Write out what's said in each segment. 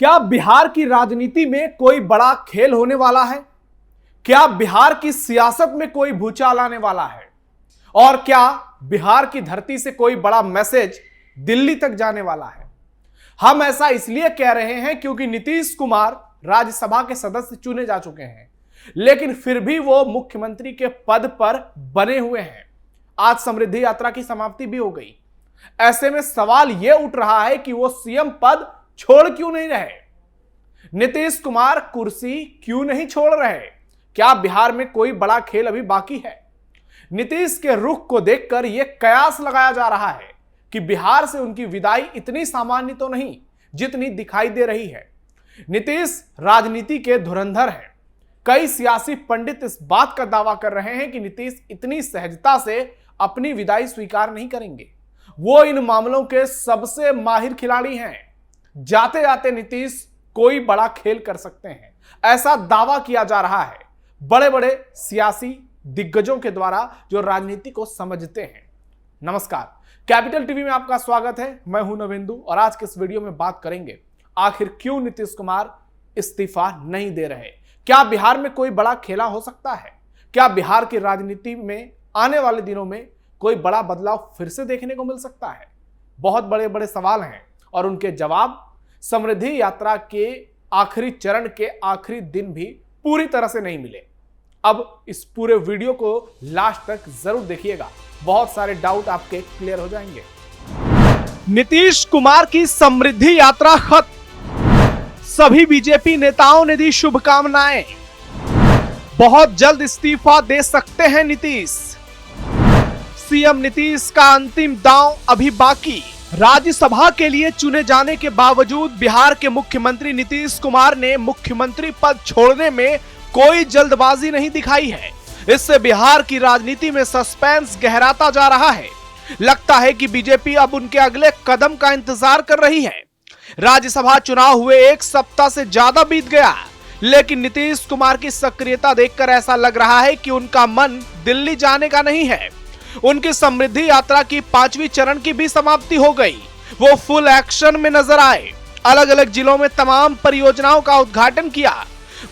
क्या बिहार की राजनीति में कोई बड़ा खेल होने वाला है? क्या बिहार की सियासत में कोई भूचाल आने वाला है? और क्या बिहार की धरती से कोई बड़ा मैसेज दिल्ली तक जाने वाला है? हम ऐसा इसलिए कह रहे हैं क्योंकि नीतीश कुमार राज्यसभा के सदस्य चुने जा चुके हैं, लेकिन फिर भी वो मुख्यमंत्री के पद पर बने हुए हैं। आज समृद्धि यात्रा की समाप्ति भी हो गई। ऐसे में सवाल यह उठ रहा है कि वो सीएम पद छोड़ क्यों नहीं रहे? नीतीश कुमार कुर्सी क्यों नहीं छोड़ रहे? क्या बिहार में कोई बड़ा खेल अभी बाकी है? नीतीश के रुख को देखकर यह कयास लगाया जा रहा है कि बिहार से उनकी विदाई इतनी सामान्य तो नहीं जितनी दिखाई दे रही है। नीतीश राजनीति के धुरंधर हैं। कई सियासी पंडित इस बात का दावा कर रहे हैं कि नीतीश इतनी सहजता से अपनी विदाई स्वीकार नहीं करेंगे। वो इन मामलों के सबसे माहिर खिलाड़ी हैं। जाते जाते नीतीश कोई बड़ा खेल कर सकते हैं, ऐसा दावा किया जा रहा है बड़े बड़े सियासी दिग्गजों के द्वारा जो राजनीति को समझते हैं। नमस्कार, कैपिटल टीवी में आपका स्वागत है। मैं हूं नवेंदु और आज के इस वीडियो में बात करेंगे आखिर क्यों नीतीश कुमार इस्तीफा नहीं दे रहे। क्या बिहार में कोई बड़ा खेला हो सकता है? क्या बिहार की राजनीति में आने वाले दिनों में कोई बड़ा बदलाव फिर से देखने को मिल सकता है? बहुत बड़े बड़े सवाल हैं और उनके जवाब समृद्धि यात्रा के आखिरी चरण के आखिरी दिन भी पूरी तरह से नहीं मिले। अब इस पूरे वीडियो को लास्ट तक जरूर देखिएगा, बहुत सारे डाउट आपके क्लियर हो जाएंगे। नीतीश कुमार की समृद्धि यात्रा खत्म। सभी बीजेपी नेताओं ने दी शुभकामनाएं। बहुत जल्द इस्तीफा दे सकते हैं नीतीश। सीएम नीतीश का अंतिम दांव अभी बाकी। राज्यसभा के लिए चुने जाने के बावजूद बिहार के मुख्यमंत्री नीतीश कुमार ने मुख्यमंत्री पद छोड़ने में कोई जल्दबाजी नहीं दिखाई है। इससे बिहार की राजनीति में सस्पेंस गहराता जा रहा है। लगता है कि बीजेपी अब उनके अगले कदम का इंतजार कर रही है। राज्यसभा चुनाव हुए एक सप्ताह से ज्यादा बीत गया, लेकिन नीतीश कुमार की सक्रियता देखकर ऐसा लग रहा है कि उनका मन दिल्ली जाने का नहीं है। उनकी समृद्धि यात्रा की 5वीं चरण की भी समाप्ति हो गई। वो फुल एक्शन में नजर आए। अलग अलग जिलों में तमाम परियोजनाओं का उद्घाटन किया।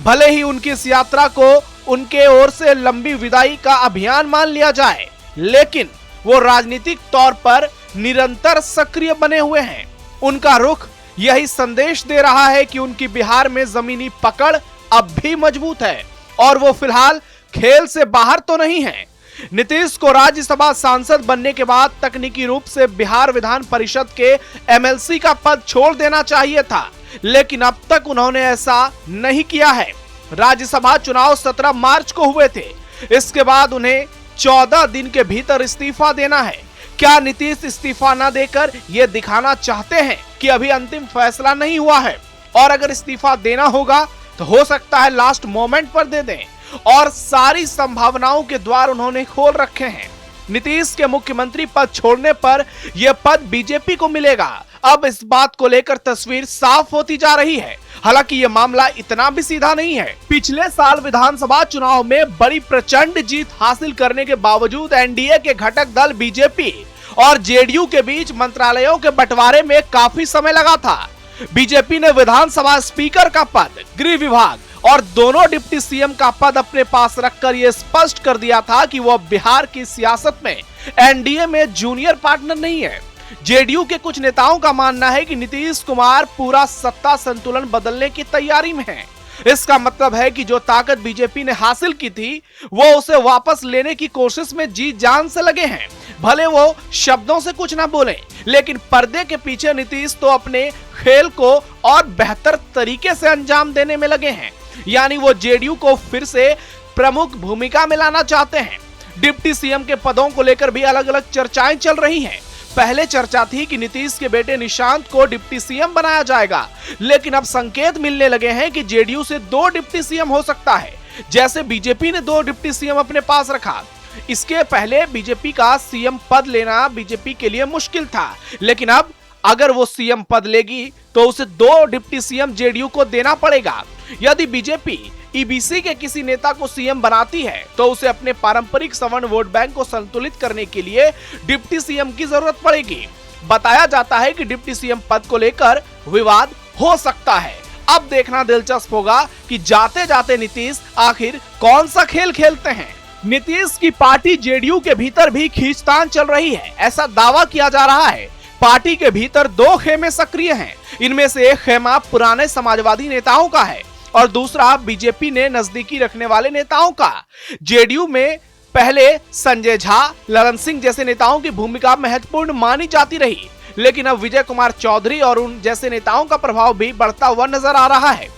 भले ही उनकी इस यात्रा को उनके ओर से लंबी विदाई का अभियान मान लिया जाए, लेकिन वो राजनीतिक तौर पर निरंतर सक्रिय बने हुए हैं। उनका रुख यही संदेश दे रहा है कि उनकी बिहार में जमीनी पकड़ अब भी मजबूत है और वो फिलहाल खेल से बाहर तो नहीं है। नीतीश को राज्यसभा सांसद बनने के बाद तकनीकी रूप से बिहार विधान परिषद के एमएलसी का पद छोड़ देना चाहिए था, लेकिन अब तक उन्होंने ऐसा नहीं किया है। राज्यसभा चुनाव 17 मार्च को हुए थे। इसके बाद उन्हें 14 दिन के भीतर इस्तीफा देना है। क्या नीतीश इस्तीफा न देकर ये दिखाना चाहते हैं कि अभी अंतिम फैसला नहीं हुआ है और अगर इस्तीफा देना होगा तो हो सकता है लास्ट मोमेंट पर दे दें, और सारी संभावनाओं के द्वार उन्होंने खोल रखे हैं। नीतीश के मुख्यमंत्री पद छोड़ने पर यह पद बीजेपी को मिलेगा। अब इस बात को लेकर तस्वीर साफ होती जा रही है। हालांकि यह मामला इतना भी सीधा नहीं है। पिछले साल विधानसभा चुनाव में बड़ी प्रचंड जीत हासिल करने के बावजूद एनडीए के घटक दल बीजेपी और जेडीयू के बीच मंत्रालयों के बंटवारे में काफी समय लगा था। बीजेपी ने विधानसभा स्पीकर का पद, गृह विभाग और दोनों डिप्टी सीएम का पद अपने पास रखकर यह स्पष्ट कर दिया था कि वह बिहार की सियासत में एनडीए में जूनियर पार्टनर नहीं है। जेडीयू के कुछ नेताओं का मानना है कि नीतीश कुमार पूरा सत्ता संतुलन बदलने की तैयारी में है। इसका मतलब है कि जो ताकत बीजेपी ने हासिल की थी वो उसे वापस लेने की कोशिश में जी जान से लगे हैं। भले वो शब्दों से कुछ ना बोले, लेकिन पर्दे के पीछे नीतीश तो अपने खेल को और बेहतर तरीके से अंजाम देने में लगे हैं। यानी वो जेडीयू को फिर से प्रमुख भूमिका में लाना चाहते हैं। डिप्टी सीएम के पदों को लेकर भी अलग अलग चर्चाएं चल रही हैं। पहले चर्चा थी कि नीतीश के बेटे निशांत को डिप्टी सीएम बनाया जाएगा, लेकिन अब संकेत मिलने लगे हैं कि जेडीयू से 2 डिप्टी सीएम हो सकता है, जैसे बीजेपी ने 2 डिप्टी सीएम अपने पास रखा। इसके पहले बीजेपी का सीएम पद लेना बीजेपी के लिए मुश्किल था, लेकिन अब अगर वो सीएम पद लेगी तो उसे 2 डिप्टी सीएम जेडीयू को देना पड़ेगा। यदि बीजेपी ईबीसी के किसी नेता को सीएम बनाती है तो उसे अपने पारंपरिक सवर्ण वोट बैंक को संतुलित करने के लिए डिप्टी सीएम की जरूरत पड़ेगी। बताया जाता है कि डिप्टी सीएम पद को लेकर विवाद हो सकता है। अब देखना दिलचस्प होगा कि जाते जाते नीतीश आखिर कौन सा खेल खेलते हैं। नीतीश की पार्टी जेडीयू के भीतर भी खींचतान चल रही है, ऐसा दावा किया जा रहा है। पार्टी के भीतर दो खेमे सक्रिय हैं। इनमें से एक खेमा पुराने समाजवादी नेताओं का है और दूसरा बीजेपी ने नजदीकी रखने वाले नेताओं का। जेडीयू में पहले संजय झा, ललन सिंह जैसे नेताओं की भूमिका महत्वपूर्ण मानी जाती रही, लेकिन अब विजय कुमार चौधरी और उन जैसे नेताओं का प्रभाव भी बढ़ता हुआ नजर आ रहा है।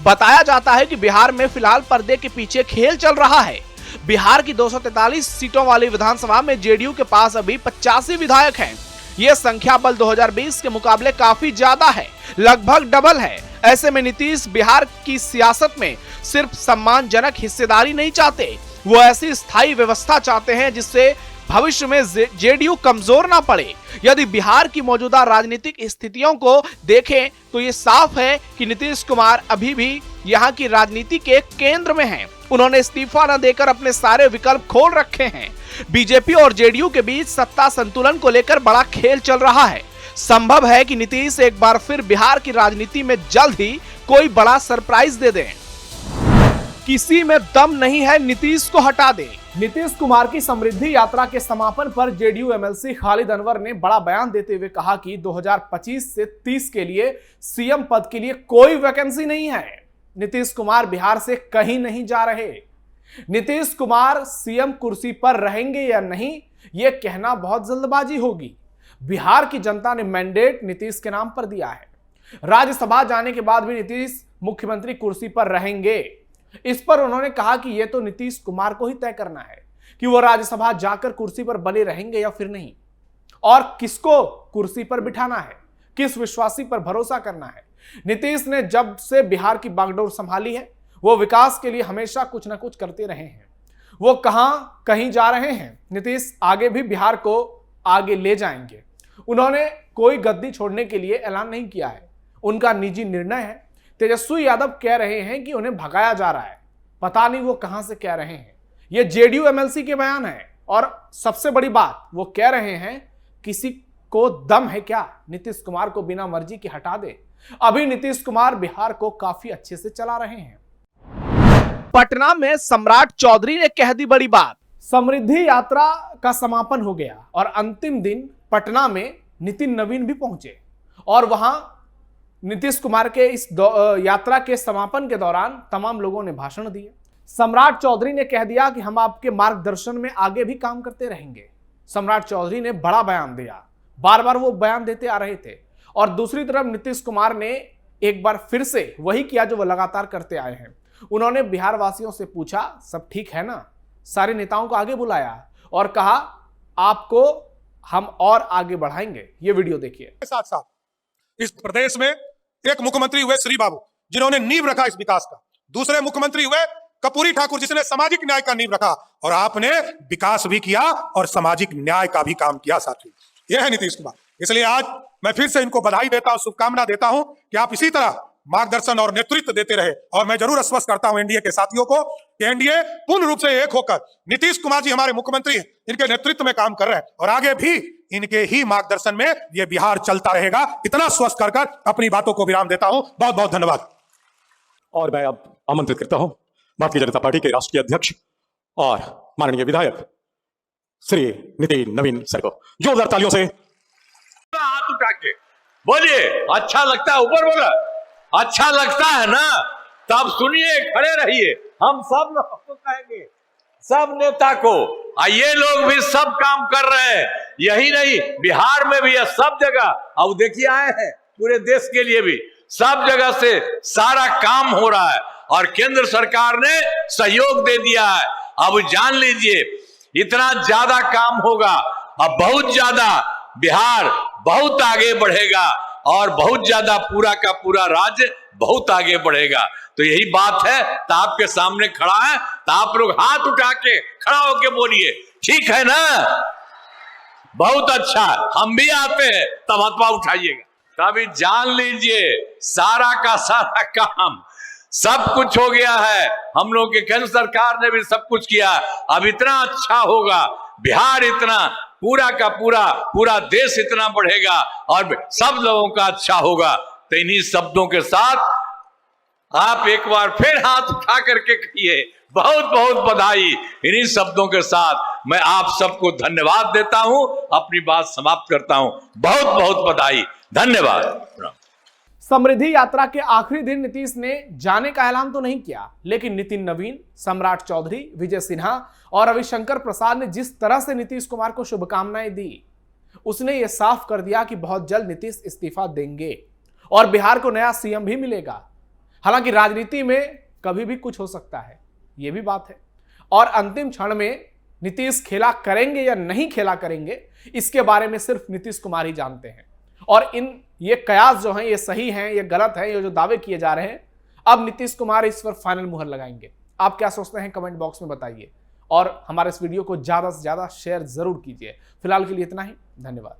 बताया जाता है कि बिहार में फिलहाल पर्दे के पीछे खेल चल रहा है। बिहार की 243 सीटों वाली विधानसभा में जेडीयू के पास अभी 85 विधायक हैं। यह संख्या बल 2020 के मुकाबले काफी ज्यादा है, लगभग डबल है। ऐसे में नीतीश बिहार की सियासत में सिर्फ सम्मानजनक हिस्सेदारी नहीं चाहते, वो ऐसी स्थायी व्यवस्था चाहते हैं जिससे भविष्य में जेडीयू कमजोर ना पड़े। यदि बिहार की मौजूदा राजनीतिक स्थितियों को देखें तो ये साफ है कि नीतीश कुमार अभी भी यहाँ की राजनीति के केंद्र में हैं। उन्होंने इस्तीफा न देकर अपने सारे विकल्प खोल रखे हैं। बीजेपी और जेडीयू के बीच सत्ता संतुलन को लेकर बड़ा खेल चल रहा है। संभव है कि नीतीश एक बार फिर बिहार की राजनीति में जल्द ही कोई बड़ा सरप्राइज दे दें। किसी में दम नहीं है, नीतीश को हटा दे। नीतीश कुमार की समृद्धि यात्रा के समापन पर जेडीयू एमएलसी खालिद अनवर ने बड़ा बयान देते हुए कहा कि 2025 से 30 के लिए सीएम पद के लिए कोई वैकेंसी नहीं है। नीतीश कुमार बिहार से कहीं नहीं जा रहे। नीतीश कुमार सीएम कुर्सी पर रहेंगे या नहीं, यह कहना बहुत जल्दबाजी होगी। बिहार की जनता ने मैंडेट नीतीश के नाम पर दिया है। राज्यसभा जाने के बाद भी नीतीश मुख्यमंत्री कुर्सी पर रहेंगे। इस पर उन्होंने कहा कि यह तो नीतीश कुमार को ही तय करना है कि वो राज्यसभा जाकर कुर्सी पर बने रहेंगे या फिर नहीं, और किसको कुर्सी पर बिठाना है, किस विश्वासी पर भरोसा करना है। नीतीश ने जब से बिहार की बागडोर संभाली है, वो विकास के लिए हमेशा कुछ ना कुछ करते रहे हैं। वो कहीं जा रहे हैं। नीतीश आगे भी बिहार को आगे ले जाएंगे। उन्होंने कोई गद्दी छोड़ने के लिए ऐलान नहीं किया है, उनका निजी निर्णय है। तेजस्वी यादव कह रहे हैं कि उन्हें भगाया जा रहा है, पता नहीं वो कहां से कह रहे हैं। ये जेडीयू एमएलसी के बयान है। और सबसे बड़ी बात, वो कह रहे हैं किसी को दम है क्या नीतीश कुमार को बिना मर्जी के हटा दे। अभी नीतीश कुमार बिहार को काफी अच्छे से चला रहे हैं। पटना में सम्राट चौधरी ने कह दी बड़ी बात। समृद्धि यात्रा का समापन हो गया और अंतिम दिन पटना में नितिन नवीन भी पहुंचे और वहां नीतीश कुमार के इस यात्रा के समापन के दौरान तमाम लोगों ने भाषण दिए। सम्राट चौधरी ने कह दिया कि हम आपके मार्गदर्शन में आगे भी काम करते रहेंगे। सम्राट चौधरी ने बड़ा बयान दिया, बार बार वो बयान देते आ रहे थे। और दूसरी तरफ नीतीश कुमार ने एक बार फिर से वही किया जो वो लगातार करते आए हैं। उन्होंने बिहार वासियों से पूछा, सब ठीक है ना। सारे नेताओं को आगे बुलाया और कहा आपको हम और आगे बढ़ाएंगे। ये वीडियो देखिए। साथ साथ इस प्रदेश में एक मुख्यमंत्री हुए श्री बाबू, जिन्होंने नींव रखा इस विकास का। दूसरे मुख्यमंत्री हुए कर्पूरी ठाकुर, जिसने सामाजिक न्याय का नींव रखा। और आपने विकास भी किया और सामाजिक न्याय का भी काम किया साथी। यह है नीतीश कुमार। इसलिए आज मैं फिर से इनको बधाई देता हूं, शुभकामना देता हूं कि आप इसी तरह मार्गदर्शन और नेतृत्व देते रहे। और मैं जरूर आश्वस्त करता हूं एनडीए के साथियों को कि एनडीए पूर्ण रूप से एक होकर, नीतीश कुमार जी हमारे मुख्यमंत्री हैं, इनके नेतृत्व में काम कर रहे हैं और आगे भी इनके ही मार्गदर्शन में यह बिहार चलता रहेगा। इतना स्वस्थ कर अपनी बातों को विराम देता हूं। बहुत बहुत धन्यवाद। और मैं अब आमंत्रित करता हूं भारतीय जनता पार्टी के राष्ट्रीय अध्यक्ष और माननीय विधायक श्री नितिन नवीन सर को जोरदार तालियों से। हाथ उठा के बोलिए, अच्छा लगता है, ऊपर बोला अच्छा लगता है ना, तब सुनिए, खड़े रहिए। हम सब लोग को कहेंगे, सब नेता को, ये लोग भी सब काम कर रहे हैं। यही नहीं, बिहार में भी है, सब जगह। अब देखिए आए हैं पूरे देश के लिए भी, सब जगह से सारा काम हो रहा है और केंद्र सरकार ने सहयोग दे दिया है। अब जान लीजिए, इतना ज्यादा काम होगा, अब बहुत ज्यादा बिहार बहुत आगे बढ़ेगा और बहुत ज्यादा पूरा का पूरा राज्य बहुत आगे बढ़ेगा। तो यही बात है, तो आपके सामने खड़ा है, तो आप लोग हाथ उठा के खड़ा होके बोलिए, ठीक है ना, बहुत अच्छा, हम भी आते हैं, तब हाथ उठाइएगा। तभी जान लीजिए सारा का सारा काम सब कुछ हो गया है। हम लोग के केंद्र सरकार ने भी सब कुछ किया। अब इतना अच्छा होगा बिहार, इतना पूरा का पूरा देश इतना बढ़ेगा और सब लोगों का अच्छा होगा। तो इन्हीं शब्दों के साथ आप एक बार फिर हाथ उठा करके कहिए बहुत बहुत बधाई। इन्हीं शब्दों के साथ मैं आप सबको धन्यवाद देता हूं, अपनी बात समाप्त करता हूं। बहुत बहुत बधाई, धन्यवाद। समृद्धि यात्रा के आखिरी दिन नीतीश ने जाने का ऐलान तो नहीं किया, लेकिन नितिन नवीन, सम्राट चौधरी, विजय सिन्हा और रविशंकर प्रसाद ने जिस तरह से नीतीश कुमार को शुभकामनाएं दी, उसने यह साफ कर दिया कि बहुत जल्द नीतीश इस्तीफा देंगे और बिहार को नया सीएम भी मिलेगा। हालांकि राजनीति में कभी भी कुछ हो सकता है, यह भी बात है, और अंतिम क्षण में नीतीश खेला करेंगे या नहीं खेला करेंगे, इसके बारे में सिर्फ नीतीश कुमार ही जानते हैं। और ये कयास जो हैं, ये सही हैं, ये गलत हैं, ये जो दावे किए जा रहे हैं, अब नीतीश कुमार इस पर फाइनल मुहर लगाएंगे। आप क्या सोचते हैं कमेंट बॉक्स में बताइए, और हमारे इस वीडियो को ज्यादा से ज्यादा शेयर जरूर कीजिए। फिलहाल के लिए इतना ही, धन्यवाद।